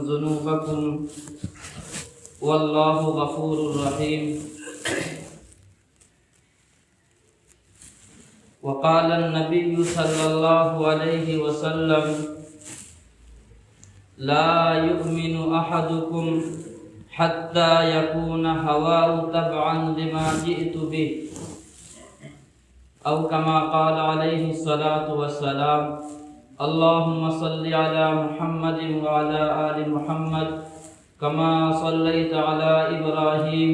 ذنوبكم والله غفور رحيم. وقال النبي صلى الله عليه وسلم: لا يؤمن أحدكم حتى يكون هواه تبعا لما جئت به، أو كما قال عليه الصلاة والسلام. اللهم صل على محمد وعلى آل محمد كما صليت على إبراهيم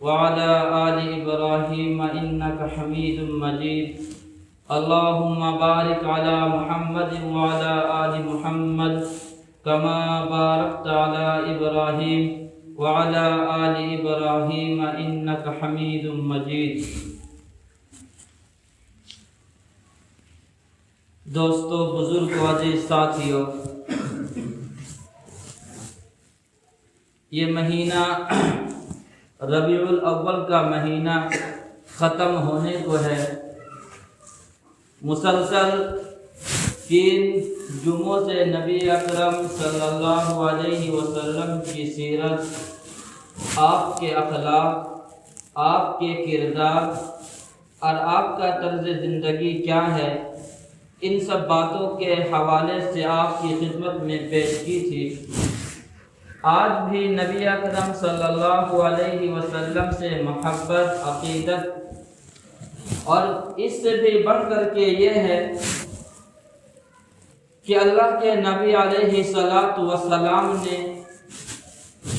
وعلى آل إبراهيم إنك حميد مجيد. اللهم بارك على محمد وعلى آل محمد كما باركت على إبراهيم وعلى آل إبراهيم إنك حميد مجيد. دوستو، بزرگ عزیز ساتھیو، یہ مہینہ ربیع الاول کا مہینہ ختم ہونے کو ہے. مسلسل 3 جمعوں سے نبی اکرم صلی اللہ علیہ وسلم کی سیرت، آپ کے اخلاق، آپ کے کردار اور آپ کا طرز زندگی کیا ہے، ان سب باتوں کے حوالے سے آپ کی خدمت میں پیش کی تھی. آج بھی نبی اکرم صلی اللہ علیہ وسلم سے محبت، عقیدت اور اس سے بھی بڑھ کر کے یہ ہے کہ اللہ کے نبی علیہ الصلاۃ والسلام نے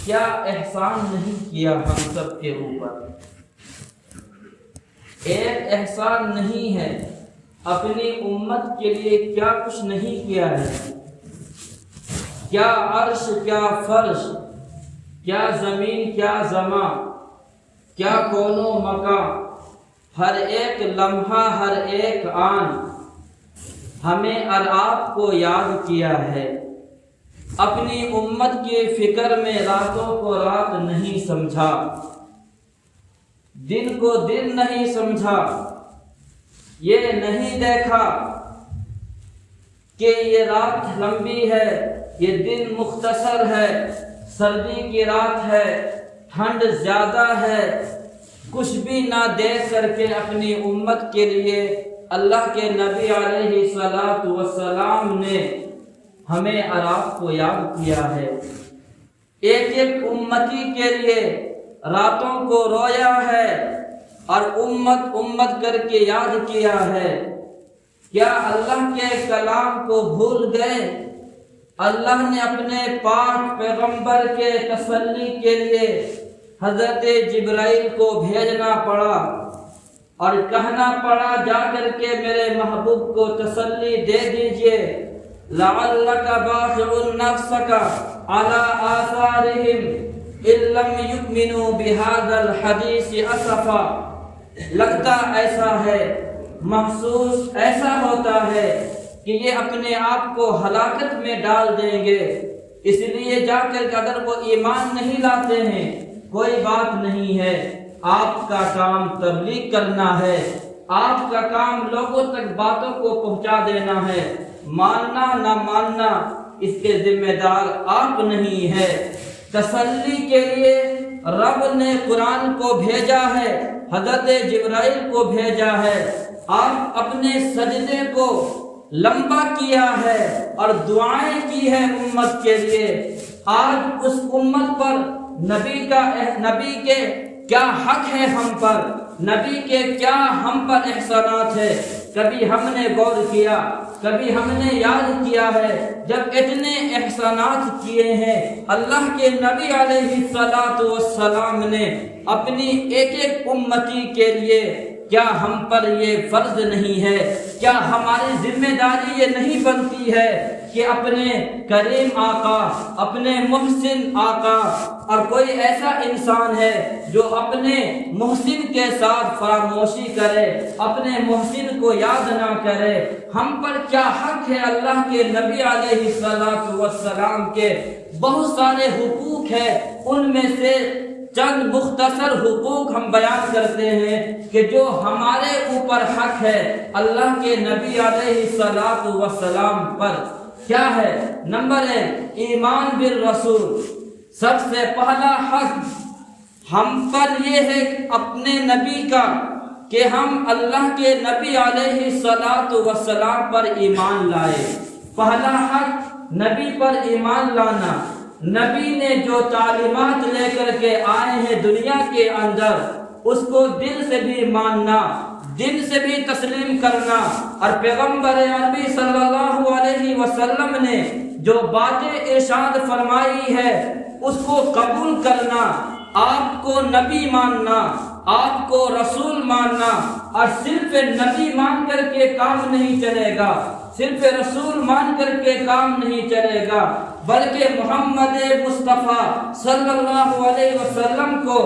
کیا احسان نہیں کیا ہم سب کے اوپر. ایک احسان نہیں ہے، اپنی امت کے لیے کیا کچھ نہیں کیا ہے. کیا عرش، کیا فرش، کیا زمین، کیا زمان، کیا کون و مکان، ہر ایک لمحہ، ہر ایک آن ہمیں اور آپ کو یاد کیا ہے. اپنی امت کی فکر میں راتوں کو رات نہیں سمجھا، دن کو دن نہیں سمجھا. یہ نہیں دیکھا کہ یہ رات لمبی ہے، یہ دن مختصر ہے، سردی کی رات ہے، ٹھنڈ زیادہ ہے. کچھ بھی نہ دیکھ کر کے اپنی امت کے لیے اللہ کے نبی علیہ الصلاۃ والسلام نے ہمیں اور آپ کو یاد کیا ہے. ایک ایک امتی کے لیے راتوں کو رویا ہے اور امت کر کے یاد کیا ہے. کیا اللہ کے کلام کو بھول گئے؟ اللہ نے اپنے پاک پیغمبر کے تسلی کے لیے حضرت جبرائیل کو بھیجنا پڑا اور کہنا پڑا، جا کر کے میرے محبوب کو تسلی دے دیجئے. لعلک باخع نفسک علی آثارہم ان لم یؤمنوا بہذا الحدیث اسفا. لگتا ایسا ہے، محسوس ایسا ہوتا ہے کہ یہ اپنے آپ کو ہلاکت میں ڈال دیں گے، اس لیے جا کر کے اگر وہ ایمان نہیں لاتے ہیں کوئی بات نہیں ہے. آپ کا کام تبلیغ کرنا ہے، آپ کا کام لوگوں تک باتوں کو پہنچا دینا ہے. ماننا نہ ماننا اس کے ذمہ دار آپ نہیں ہے. تسلی کے لیے رب نے قرآن کو بھیجا ہے، حضرت جبرائیل کو بھیجا ہے. آپ اپنے سجدے کو لمبا کیا ہے اور دعائیں کی ہے امت کے لیے. آج اس امت پر نبی کے کیا حق ہے ہم پر، نبی کے کیا ہم پر احسانات ہے. کبھی ہم نے غور کیا، کبھی ہم نے یاد کیا ہے جب اتنے احسانات کیے ہیں اللہ کے نبی علیہ الصلاۃ والسلام نے اپنی ایک ایک امتی کے لیے، کیا ہم پر یہ فرض نہیں ہے، کیا ہماری ذمہ داری یہ نہیں بنتی ہے کہ اپنے کریم آقا، اپنے محسن آقا، اور کوئی ایسا انسان ہے جو اپنے محسن کے ساتھ فراموشی کرے، اپنے محسن کو یاد نہ کرے. ہم پر کیا حق ہے؟ اللہ کے نبی علیہ الصلاۃ والسلام کے بہت سارے حقوق ہیں، ان میں سے چند مختصر حقوق ہم بیان کرتے ہیں کہ جو ہمارے اوپر حق ہے اللہ کے نبی علیہ الصلاۃ والسلام پر. کیا ہے؟ نمبر 1 ایمان بالرسول۔ سب سے پہلا حق ہم پر یہ ہے اپنے نبی کا کہ ہم اللہ کے نبی علیہ الصلاۃ والسلام پر ایمان لائے۔ پہلا حق نبی پر ایمان لانا۔ نبی نے جو تعلیمات لے کر کے آئے ہیں دنیا کے اندر، اس کو دل سے بھی ماننا، دل سے بھی تسلیم کرنا، اور پیغمبر عربی صلی اللہ علیہ وسلم نے جو باتیں ارشاد فرمائی ہے اس کو قبول کرنا۔ آپ کو نبی ماننا، آپ کو رسول ماننا، اور صرف نبی مان کر کے کام نہیں چلے گا، صرف رسول مان کر کے کام نہیں چلے گا، بلکہ محمد مصطفیٰ صلی اللہ علیہ وسلم کو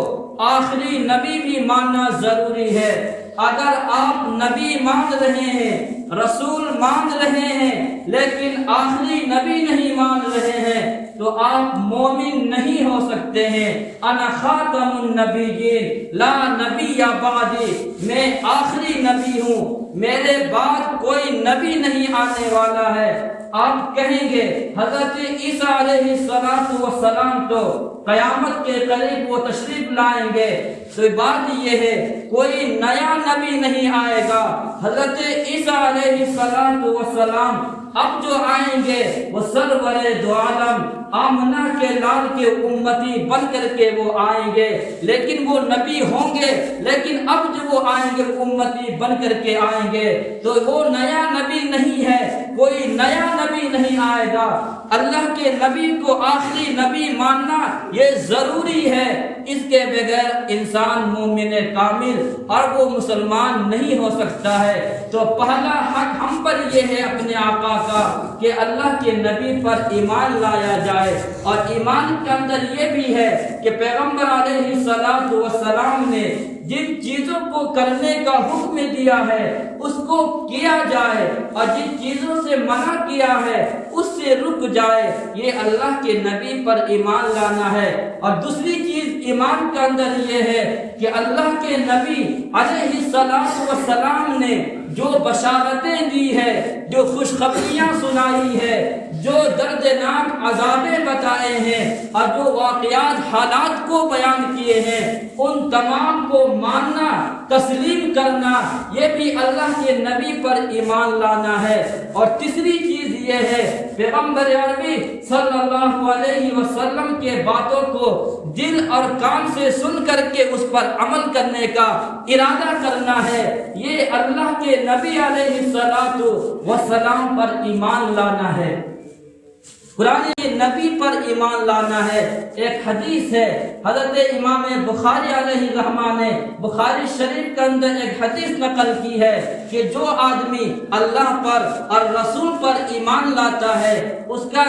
آخری نبی بھی ماننا ضروری ہے۔ اگر آپ نبی مان رہے ہیں، رسول مان رہے ہیں، لیکن آخری نبی نہیں مان رہے ہیں تو آپ مومن نہیں ہو سکتے ہیں۔ انا خاتم النبیین لا نبی بعدی، میں آخری نبی ہوں، میرے بعد کوئی نبی نہیں آنے والا ہے۔ آپ کہیں گے حضرت عیسیٰ علیہ السلام تو قیامت کے قریب وہ تشریف لائیں گے، تو بات یہ ہے کوئی نیا نبی نہیں آئے گا۔ حضرت عیسیٰ علیہ السلام اب جو آئیں گے وہ سرور دو عالم آمنہ کے لال کے امتی بن کر کے وہ آئیں گے، لیکن وہ نبی ہوں گے، لیکن اب جو وہ آئیں گے امتی بن کر کے آئیں گے، تو وہ نیا نبی نہیں ہے، کوئی نیا نبی نہیں آئے گا۔ اللہ کے نبی کو آخری نبی ماننا یہ ضروری ہے، اس کے بغیر انسان مومن کامل اور وہ مسلمان نہیں ہو سکتا ہے۔ تو پہلا حق ہم پر یہ ہے اپنے آقا کا کہ اللہ کے نبی پر ایمان لایا جائے، اور ایمان کے اندر یہ بھی ہے کہ پیغمبر علیہ السلام نے جن چیزوں کو کرنے کا حکم دیا ہے اس کو کیا جائے، اور جن چیزوں سے منع کیا ہے اس سے رک جائے، یہ اللہ کے نبی پر ایمان لانا ہے۔ اور دوسری چیز ایمان کے اندر یہ ہے کہ اللہ کے نبی علیہ السلام نے جو بشارتیں دی ہے، جو خوشخبریاں سنائی ہے، جو دردناک عذابیں بتائے ہیں، اور جو واقعات حالات کو بیان کیے ہیں، ان تمام کو ماننا، تسلیم کرنا، یہ بھی اللہ کے نبی پر ایمان لانا ہے۔ اور تیسری چیز یہ ہے پیغمبر عربی صلی اللہ علیہ وسلم کے باتوں کو دل اور کان سے سن کر کے اس پر عمل کرنے کا ارادہ کرنا ہے، یہ اللہ کے نبی علیہ السلام پر ایمان لانا ہے، قرآن نبی پر ایمان لانا ہے۔ ایک حدیث ہے حضرت امام بخاری علیہ رحمہ نے بخاری شریف کے اندر ایک حدیث نقل کی ہے کہ جو آدمی اللہ پر اور رسول پر ایمان لاتا ہے اس کا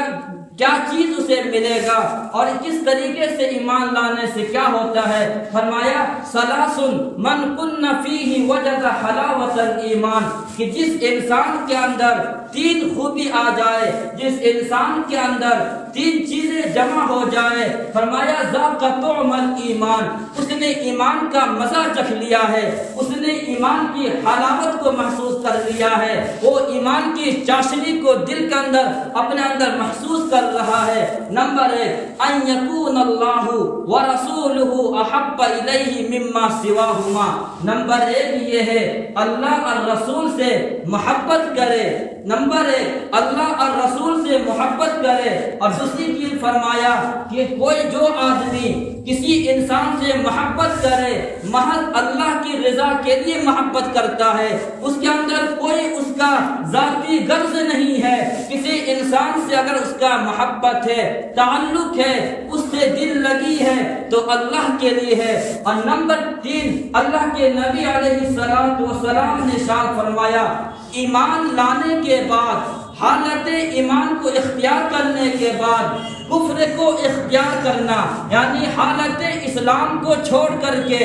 کیا چیز اسے ملے گا اور کس طریقے سے ایمان لانے سے کیا ہوتا ہے۔ فرمایا ثلاث من کن فیہ وجد حلاوۃ الایمان، کہ جس انسان کے اندر 3 خوبی آ جائے، جس انسان کے اندر 3 چیزیں جمع ہو جائے، فرمایا ذاق طعم الایمان، اس نے ایمان کا مزہ چکھ لیا ہے، اس نے ایمان کی حلاوت کو محسوس کر لیا ہے، وہ ایمان کی چاشنی کو دل کے اندر اپنے اندر محسوس کر رہا ہے۔ نمبر 1 ان یکون اللہ ورسولہ احب الیہ مما سواہما، نمبر 1 یہ ہے اللہ اور رسول سے محبت کرے، نمبر 1 اللہ اور رسول سے محبت کرے۔ اور دوسری چیز فرمایا کہ کوئی جو آدمی کسی انسان سے محبت کرے محض اللہ کی رضا کے لیے محبت کرتا ہے، اس کے اندر کوئی اس کا ذاتی غرض نہیں ہے، کسی انسان سے اگر اس کا محبت ہے، تعلق ہے، اس سے دل لگی ہے تو اللہ کے لیے ہے۔ اور نمبر 3 اللہ کے نبی علیہ السلام نے ارشاد فرمایا ایمان لانے کے بعد، حالت ایمان کو اختیار کرنے کے بعد کفر کو اختیار کرنا، یعنی حالت اسلام کو چھوڑ کر کے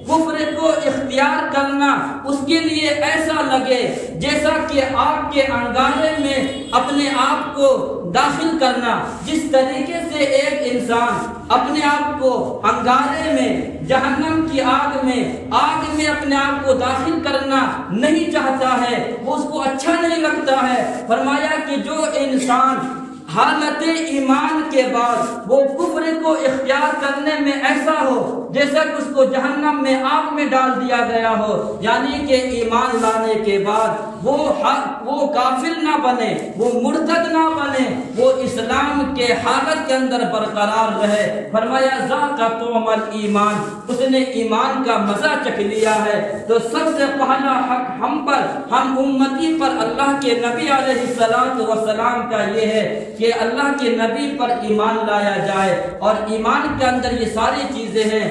کفر کو اختیار کرنا، اس کے لیے ایسا لگے جیسا کہ آگ کے انگارے میں اپنے آپ کو داخل کرنا۔ جس طریقے سے ایک انسان انسان اپنے آپ کو انگارے میں، جہنم کی آگ میں اپنے آپ کو داخل کرنا نہیں چاہتا ہے، وہ اس کو اچھا نہیں لگتا ہے۔ فرمایا کہ جو انسان حالت ایمان کے بعد وہ کفر کو اختیار کرنے میں ایسا ہو جیسا کہ اس کو جہنم میں آگ میں ڈال دیا گیا ہو، یعنی کہ ایمان لانے کے بعد وہ کافر نہ بنے، وہ مرتد نہ بنے، وہ اسلام کے حالت کے اندر برقرار رہے۔ فرمایا ذاق طعم الایمان، اس نے ایمان کا مزہ چکھ لیا ہے۔ تو سب سے پہلا حق ہم امتی پر اللہ کے نبی علیہ السلام کا یہ ہے کہ اللہ کے نبی پر ایمان لایا جائے، اور ایمان کے اندر یہ ساری چیزیں ہیں۔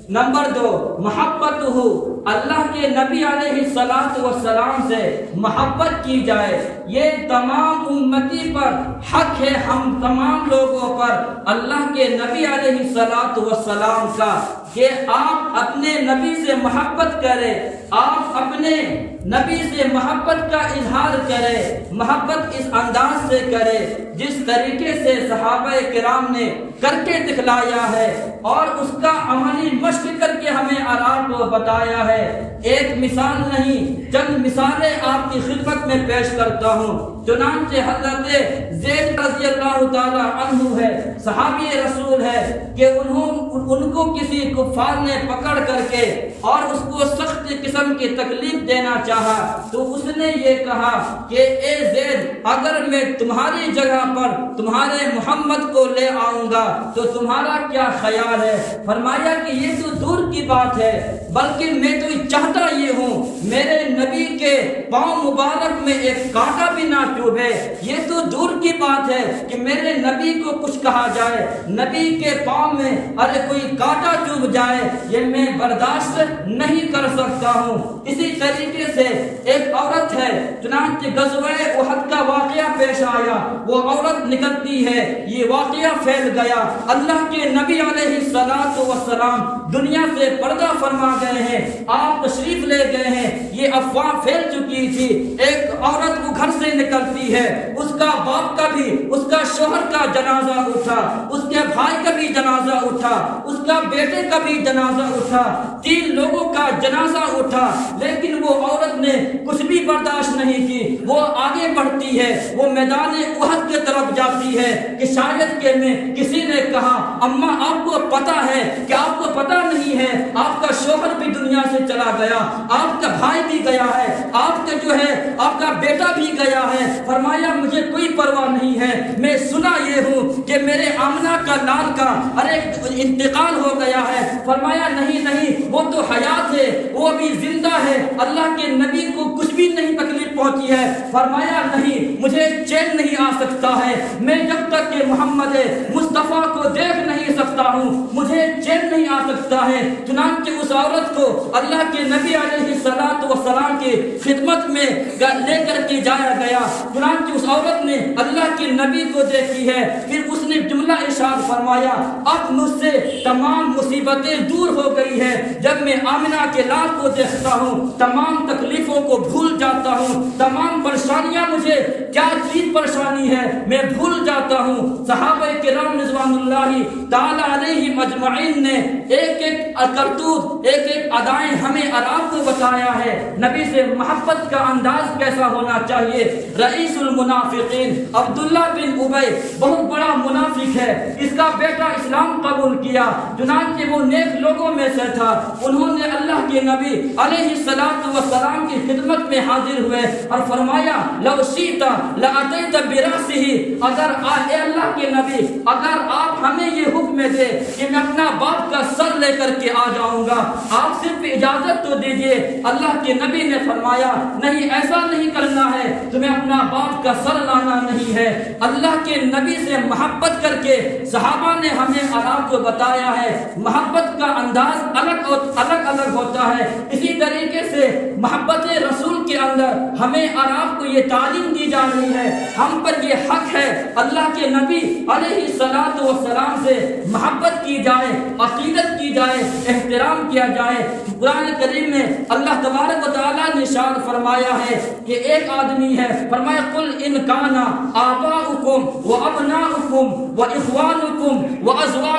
نمبر 2، محبت ہو، اللہ کے نبی علیہ السلام سے محبت کی جائے۔ یہ تمام امتی پر حق ہے، ہم تمام لوگوں پر اللہ کے نبی علیہ السلام کا، کہ آپ اپنے نبی سے محبت کریں، آپ اپنے نبی سے محبت کا اظہار کریں، محبت اس انداز سے کریں جس طریقے سے صحابہ کرام نے کر کے دکھلایا ہے، اور اس کا عملی مشق کر کے ہمیں آپ کو بتایا ہے۔ ایک مثال نہیں، چند مثالیں آپ کی خدمت میں پیش کرتا ہوں۔ چنانچہ حضرت زید رضی اللہ تعالی عنہ ہے، صحابی رسول ہے، کہ ان کو کسی کفار نے پکڑ کر کے اور اس کو سخت قسم کی تکلیف دینا چاہا، تو اس نے یہ کہا کہ اے زید، اگر میں تمہاری جگہ پر تمہارے محمد کو لے آؤں گا تو تمہارا کیا خیال ہے؟ فرمایا کہ یہ تو دور کی بات ہے، بلکہ میں تو چاہتا یہ ہوں میرے نبی کے پاؤں مبارک میں ایک کانٹا بھی نہ چوبے۔ یہ تو دور کی بات ہے کہ میرے نبی کو کچھ کہا جائے، نبی کے پاؤں میں ارے کوئی کانٹا چوب جائے، یہ میں برداشت نہیں کر سکتا ہوں۔ اسی طریقے سے ایک عورت ہے، چنانچہ غزوہ احد کا واقعہ پیش آیا، وہ عورت نکلتی ہے، یہ واقعہ پھیل گیا، اللہ کے نبی علیہ السلام دنیا سے پردہ فرما گئے ہیں، آپ تشریف لے گئے ہیں، یہ افواہ پھیل چکی تھی۔ ایک عورت وہ گھر سے نکلتی ہے، اس کا باپ کا بھی، اس کا شوہر کا جنازہ اٹھا، اس کے بھائی کا بھی جنازہ اٹھا، اس کا بیٹے کا بھی جنازہ اٹھا، 3 لوگوں کا جنازہ اٹھا، لیکن وہ عورت نے کچھ بھی برداشت نہیں کی، وہ آگے بڑھتی ہے، وہ میدان احد کی طرف جاتی ہے کہ شاید کہ میں کسی نے کہا اماں آپ کو پتا ہے کہ آپ کو پتا نہیں ہے، آپ کا شوہر بھی دنیا سے چلا گیا، آپ کا بھائی بھی گیا ہے، آپ کا جو ہے آپ کا بیٹا بھی گیا ہے۔ فرمایا مجھے کوئی پرواہ نہیں ہے، میں سنا یہ ہوں کہ میرے آمنہ کا لال کا ارے انتقال ہو گیا ہے۔ فرمایا نہیں، وہ تو حیات ہے، وہ بھی زندہ ہے، اللہ کے نبی کو کچھ بھی نہیں تکلیف پہنچی ہے۔ فرمایا نہیں، مجھے چین نہیں آ سکتا ہے، میں جب تک کہ محمد مصطفیٰ کو دیکھ نہیں سکتا ہوں مجھے چین نہیں آ سکتا ہے۔ چنانچہ اس عورت کو اللہ کے نبی علیہ السلام کی خدمت میں لے کر کے جایا گیا، چنانچہ اس عورت نے اللہ کے نبی کو دیکھی ہے، پھر اس نے جملہ ارشاد فرمایا اب مجھ سے تمام مصیبتیں دور ہو گئی ہے، جب میں آمنہ کے لال کو دیکھتا ہوں تمام تکلیفوں کو بھول جاتا ہوں، تمام پریشانیاں مجھے کیا چیز پریشانی ہے میں بھول جاتا ہوں۔ صحابہ کرام رضوان اللہ تعالی علیہم اجمعین نے ایک ایک کرتوت، ایک ایک ادائیں ہمیں آپ کو بتایا ہے، نبی سے محبت کا انداز کیسا ہونا چاہیے۔ رئیس المنافقین عبداللہ بن ابی بہت بڑا منافق ہے، اس کا بیٹا اسلام قبول کیا، چنانچہ وہ نیک لوگوں میں سے تھا، انہوں نے اللہ کے نبی علیہ السلام کی خدمت میں حاضر ہوئے اور فرمایا لو شئت لاتیت براسہ، اگر اے اللہ کے نبی اگر آپ ہمیں یہ حکم دے کہ میں اپنا باپ کا سر لے کر کے آ جاؤں گا، آپ صرف اجازت تو دیجئے۔ اللہ کے نبی نے فرمایا نہیں، ایسا نہیں کرنا ہے، تمہیں اپنا باپ کا سر لانا نہیں ہے۔ اللہ کے نبی سے محبت کر کے صحابہ نے ہمیں آپ کو بتایا ہے محبت کا انداز الگ ہوتا ہے۔ اسی طریقے سے محبت رسول کے اندر ہمیں اور آپ کو یہ تعلیم دی جا رہی ہے، ہم پر یہ حق ہے اللہ کے نبی علیہ السلام سے محبت کی جائے، عقیدت کی جائے، احترام کیا جائے۔ قرآن کریم میں اللہ تبارک و تعالیٰ نے ارشاد فرمایا ہے کہ ایک آدمی ہے، فرمایا قل ان کان آباؤکم و ابناؤکم و اخوانکم و ازواجکم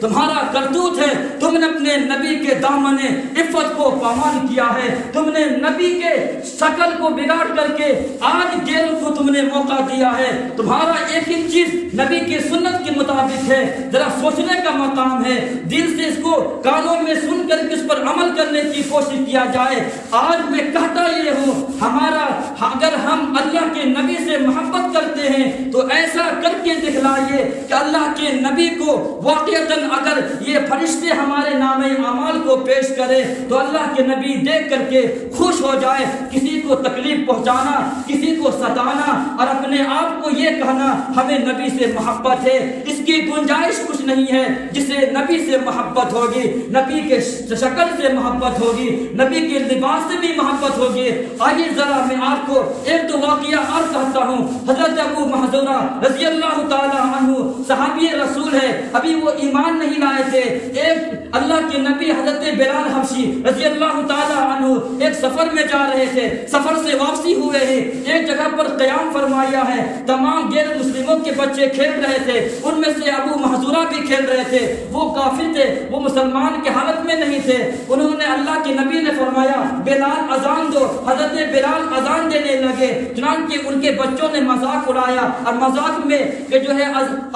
تمہارا کرتوت ہے تم نے اپنے نبی کے دامن عفت کو پامال کیا ہے، تم نے نبی کے شکل کو بگاڑ کر کے آج غیروں کو تم نے موقع دیا ہے۔ تمہارا ایک ہی چیز نبی کی سنت کے مطابق ہے، ذرا سوچنے کا مقام ہے، دل سے اس کو کانوں میں سن کر کے اس پر عمل کرنے کی کوشش کیا جائے۔ آج میں کہتا یہ ہوں، ہمارا اگر ہم اللہ کے نبی سے محبت کرتے ہیں تو ایسا کر کے دکھلائیے کہ اللہ کے نبی کو واقعتاً اگر یہ فرشتے ہمارے نام اعمال کو پیش کرے تو اللہ کے نبی دیکھ کر کے خوش ہو جائے۔ کسی کو تکلیف پہنچانا، کسی کو ستانا اور اپنے آپ کو یہ کہنا ہمیں نبی سے محبت ہے، اس کی گنجائش کچھ نہیں ہے۔ جسے نبی سے محبت ہوگی، نبی کے شکل سے محبت ہوگی، نبی کے لباس سے بھی محبت ہوگی۔ آئیے ذرا میں آپ کو ایک دو واقعہ اور کہتا ہوں۔ حضرت ابو محذورہ رضی اللہ تعالی عنہ صحابی رسول ہے، ابھی وہ ایمان نہیں لائے تھے۔ ایک اللہ کے نبی حضرت بلال حبشی رضی اللہ تعالی عنہ ایک سفر میں جا رہے تھے، سفر سے واپسی ہوئے ہیں، ایک جگہ پر قیام فرمایا ہے، تمام غیر مسلموں کے بچے کھیل رہے تھے، ان میں سے ابو محذورہ بھی کھیل رہے تھے۔ وہ کافر تھے، وہ مسلمان کے حالت میں نہیں تھے۔ انہوں نے اللہ کے نبی نے فرمایا بلال اذان دو، حضرت بلال اذان دینے لگے، چنانچہ ان کے بچوں نے مذاق اڑایا اور مذاق میں کہ جو ہے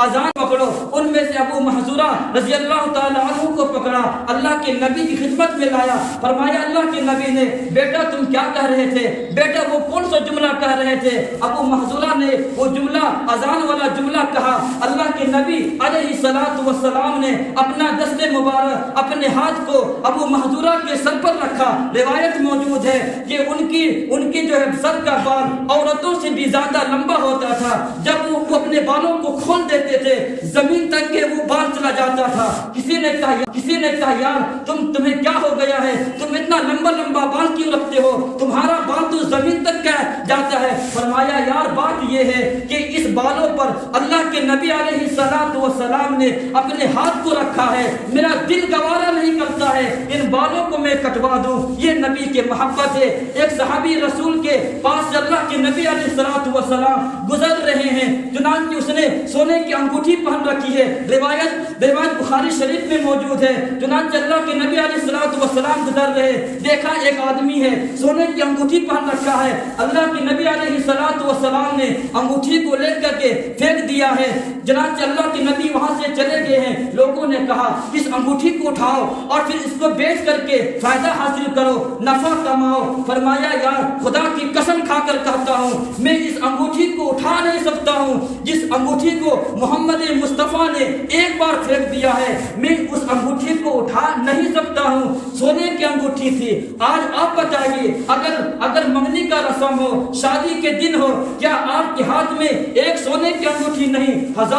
اذان پکڑو، ان میں سے ابو محذورہ رضی اللہ تعالی عنہ کو پکڑا، اللہ کے نبی کی خدمت میں لایا، فرمایا اللہ کے نبی نے بیٹا تم کیا کہہ رہے تھے؟ بیٹا وہ کون سا جملہ کہہ رہے تھے؟ ابو محذورہ نے وہ جملہ اذان والا جملہ کہا۔ اللہ کے نبی علیہ الصلوۃ والسلام نے اپنا دست مبارک اپنے ہاتھ کو ابو محذورہ کے سر پر رکھا۔ روایت موجود ہے کہ ان کی جو ہے سر کا بال عورتوں سے بھی زیادہ لمبا ہوتا تھا، جب وہ اپنے بالوں کو کھول دیتے تھے زمین تک کے وہ بال چلا جاتا تھا۔ کسی نے کہا یار تمہیں کیا ہو گیا ہے، تم اتنا لمبا لمبا بال کیوں رکھتے ہو، تمہارا بال تو زمین تک کا جاتا ہے۔ فرمایا یار بات یہ ہے کہ اس بالوں پر اللہ کے نبی علیہ الصلوۃ والسلام نے اپنے ہاتھ کو رکھا ہے، میرا دل گوارا نہیں کرتا ہے ان بالوں کو میں کٹوا دوں۔ یہ نبی کے محبت ہے۔ ایک صحابی رسول کے پاس سے اللہ کے نبی علیہ الصلوۃ والسلام گزر رہے ہیں، چنانچہ اس نے سونے کی انگوٹھی پہن رکھی ہے، روایت بخاری شریف میں موجود ہے۔ چنانچہ اللہ کے نبی علیہ الصلوۃ والسلام گزر رہے، دیکھا ایک آدمی ہے سونے کی انگوٹھی پہن رکھا ہے، اللہ کے نبی علیہ الصلوۃ والسلام نے انگوٹھی کو لے کر کے پھینک دیا ہے۔ چنانچہ اللہ کے نبی وہاں سے چلے گئے ہیں، لوگوں نے کہا اس انگوٹھی کو اٹھاؤ اور پھر اس کو بیچ کر کے فائدہ حاصل کرو، نفع کماؤ۔ فرمایا یار خدا کی قسم کھا کر کہتا ہوں میں اس انگوٹھی کو اٹھا نہیں سکتا ہوں، جس انگوٹھی کو محمد مصطفیٰ نے ایک بار پھینک دیا ہے میں اس انگوٹھی کو اٹھا نہیں سکتا ہوں۔ سونے کی انگوٹھی تھی۔ آج آپ بتائیے اگر منگنی کا رسم ہو، شادی کے دن ہو، کیا آپ کے ہاتھ میں ایک سونے کی انگوٹھی نہیں، ہزاروں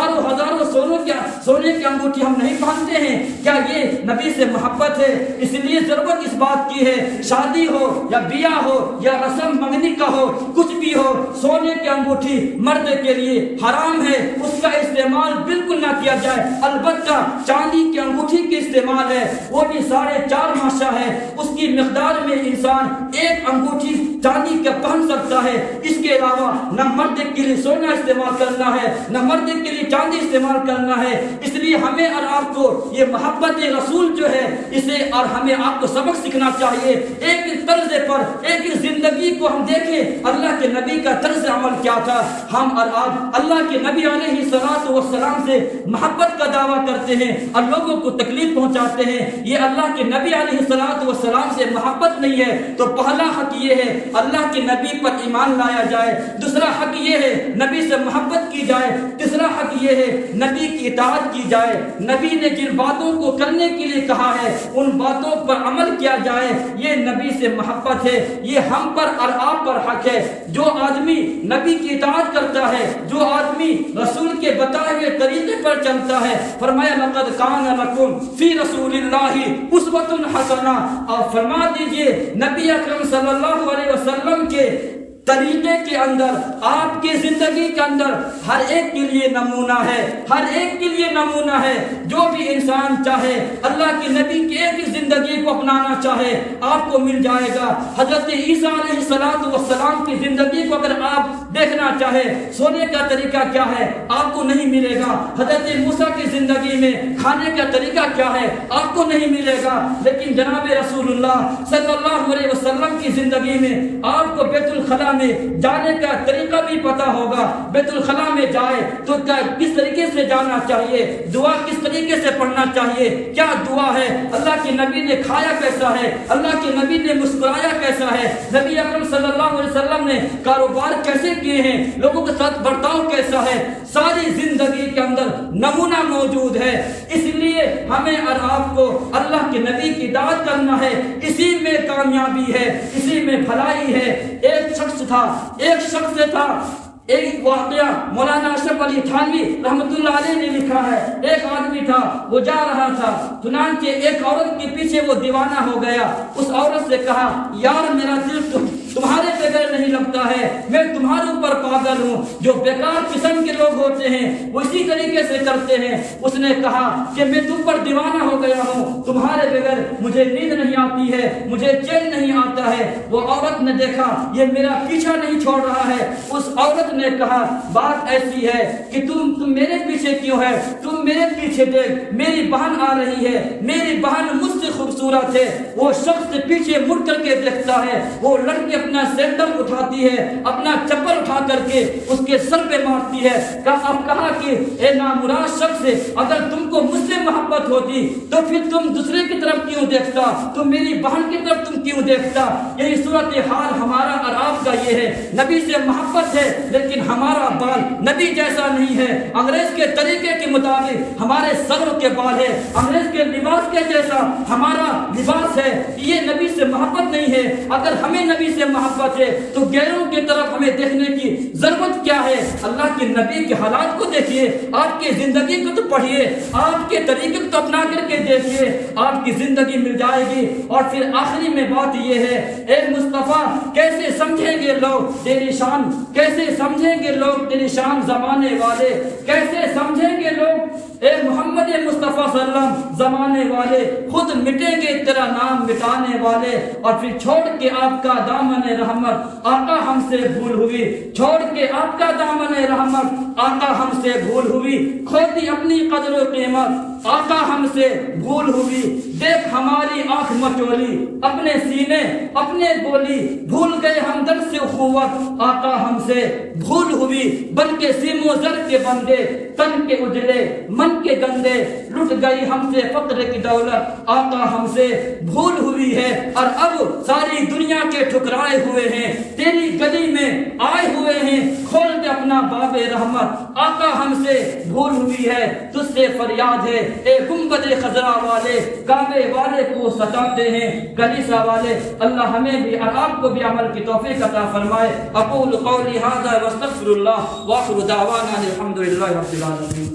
سونے کی انگوٹھی ہم نہیں پہنتے ہیں؟ کیا یہ نبی سے محبت ہے؟ اس لیے ضرورت اس بات کی ہے، شادی ہو یا بیاہ ہو یا رسم منگنی کا ہو، کچھ بھی ہو، سونے کی انگوٹھی مرد کے لیے حرام ہے، اس کا استعمال بالکل نہ کیا جائے۔ البتہ چاندی کی انگوٹھی کے استعمال ہے، وہ بھی 4.5 ماشا ہے، اس کی مقدار میں انسان ایک انگوٹھی چاندی کا پہن سکتا ہے۔ اس کے علاوہ نہ مرد کے لیے سونا استعمال کرنا ہے، نہ مرد کے لیے چاندی استعمال کرنا ہے۔ اس لیے ہمیں اور آپ کو یہ محبت رسول جو ہے اسے اور ہمیں آپ کو سبق سیکھنا چاہیے۔ ایک طرز پر ایک زندگی کو ہم دیکھیں، اللہ کے نبی کا طرز عمل کیا تھا۔ ہم اور آپ اللہ کے نبی علیہ الصلوۃ والسلام سے محبت کا دعویٰ کرتے ہیں اور لوگوں کو تکلیف پہنچاتے ہیں، یہ اللہ کے نبی علیہ الصلوۃ والسلام سے محبت نہیں ہے۔ تو پہلا حق یہ ہے اللہ کے نبی پر ایمان لایا جائے، دوسرا حق یہ ہے نبی سے محبت کی جائے، تیسرا حق یہ ہے نبی کی اطاعت کی جائے۔ نبی نے جن باتوں کو کرنے کے لیے کہا ہے ان باتوں پر عمل کیا جائے، یہ نبی سے محبت ہے، یہ ہم پر اور آپ پر حق ہے۔ جو آدمی نبی کی اطاعت کرتا ہے، جو آدمی رسول کے بتائے ہوئے طریقے پر چلتا ہے، فرمایا لقد کان لکم فی رسول اللہ اسوۃ حسنہ، اور فرما دیجئے نبی اکرم صلی اللہ علیہ وسلم کے طریقے کے اندر، آپ کی زندگی کے اندر ہر ایک کے لیے نمونہ ہے، ہر ایک کے لیے نمونہ ہے۔ جو بھی انسان چاہے اللہ کے نبی کی ایک زندگی کو اپنانا چاہے آپ کو مل جائے گا۔ حضرت عیسیٰ علیہ السلام کی زندگی کو اگر آپ دیکھنا چاہے سونے کا طریقہ کیا ہے آپ کو نہیں ملے گا، حضرت موسیٰ کی زندگی میں کھانے کا طریقہ کیا ہے آپ کو نہیں ملے گا، لیکن جناب رسول اللہ صلی اللہ علیہ وسلم کی زندگی میں آپ کو بیت الخلاء میں جانے کا طریقہ بھی پتا ہوگا۔ بیت الخلاء میں جائے تو کس طریقے سے جانا چاہیے، دعا کس طریقے سے پڑھنا چاہیے، کیا دعا ہے، اللہ کے نبی نے کھایا کیسا ہے، اللہ کے نبی نے مسکرایا کیسا ہے، نبی اکرم صلی اللہ علیہ وسلم نے کاروبار کیسے کیے ہیں، لوگوں کے ساتھ برتاؤ کیسا ہے، ساری زندگی کے اندر نمونہ موجود ہے۔ اس لیے ہمیں اور آپ کو اللہ کے نبی کی اطاعت کرنا ہے، اسی میں کامیابی ہے، اسی میں بھلائی ہے۔ ایک شخص تھا، ایک واقعہ مولانا اشرف علی تھانوی رحمۃ اللہ علیہ نے لکھا ہے، ایک آدمی تھا وہ جا رہا تھا، چنانچہ ایک عورت کے پیچھے وہ دیوانہ ہو گیا۔ اس عورت سے کہا یار میرا دل تمہارے بغیر نہیں لگتا ہے، میں تمہارے اوپر پاگل ہوں۔ جو بیکار قسم کے لوگ ہوتے ہیں وہ اسی طریقے سے کرتے ہیں۔ اس نے کہا کہ میں تم پر دیوانہ ہو گیا ہوں، تمہارے بغیر مجھے نیند نہیں آتی ہے، مجھے چین نہیں آتا ہے۔ وہ عورت نے دیکھا یہ میرا پیچھا نہیں چھوڑ رہا ہے۔ اس عورت نے کہا بات ایسی ہے کہ تم میرے پیچھے کیوں ہے، تم میرے پیچھے دیکھ، میری بہن آ رہی ہے، میری بہن مجھ سے خوبصورت ہے۔ وہ شخص پیچھے مڑ کر کے دیکھتا ہے، وہ لڑکی اپنا سینڈل اٹھاتی ہے، اپنا چپل اٹھا کر کے اس کے سر پہ مارتی ہے۔ کہا کہ اے نامراد شخص، اگر تم کو مجھ سے محبت ہوتی تو پھر تم دوسرے کی طرف کیوں دیکھتا، تم میری بہن کی طرف تم کیوں دیکھتا۔ یہی صورتحال ہمارا اور آپ کا یہ ہے، نبی سے محبت ہے لیکن ہمارا بال نبی جیسا نہیں ہے، انگریز کے طریقے کے مطابق ہمارے سروں کے بال ہے، انگریز کے لباس کے جیسا ہمارا لباس ہے، یہ نبی سے محبت نہیں ہے۔ اگر ہمیں نبی سے محبت ہے تو غیروں کی طرف ہمیں دیکھنے کی ضرورت کیا ہے؟ اللہ کے نبی کے حالات کو دیکھیے، آپ کی زندگی کو تو پڑھیے، آپ کے طریقے کو تو اپنا کر کے دیکھیے، آپ کی زندگی مل جائے گی۔ اور پھر آخری میں بات یہ ہے، اے مصطفیٰ کیسے سمجھیں گے لوگ تیری شان، کیسے سمجھیں گے لوگ تیری شان زمانے والے، کیسے سمجھیں گے لوگ اے محمد مصطفیٰ صلی اللہ علیہ وسلم زمانے والے، خود مٹیں گے تیرا نام مٹانے والے۔ اور پھر چھوڑ کے آپ کا دامن رحمت آقا ہم سے بھول ہوئی، چھوڑ کے آپ کا دامن رحمت آقا ہم سے بھول ہوئی، کھوتی اپنی قدر و قیمت آقا ہم سے بھول ہوئی۔ دیکھ ہماری آنکھ مچولی، اپنے سینے اپنے بولی، بھول گئے ہم در سے اخوت آقا ہم سے بھول ہوئی۔ بن کے سیم و زر کے بندے، تن کے اجلے من کے گندے، لٹ گئی ہم سے فقر کی دولت آقا ہم سے بھول ہوئی ہے۔ اور اب ساری دنیا کے ٹھکرائے ہوئے ہیں، تیری گلی میں آئے ہوئے ہیں، کھول دے اپنا باب رحمت آقا ہم سے بھول ہوئی ہے۔ تجھ سے فریاد ہے اے گنبد خضرا والے، کعبے والے کو ستاتے ہیں کلیسا والے۔ اللہ ہمیں بھی اور آپ کو بھی عمل کی توفیق عطا فرمائے۔ اقول قولی ھذا واستغفر اللہ، وآخر دعوانا الحمد للہ رب العالمین۔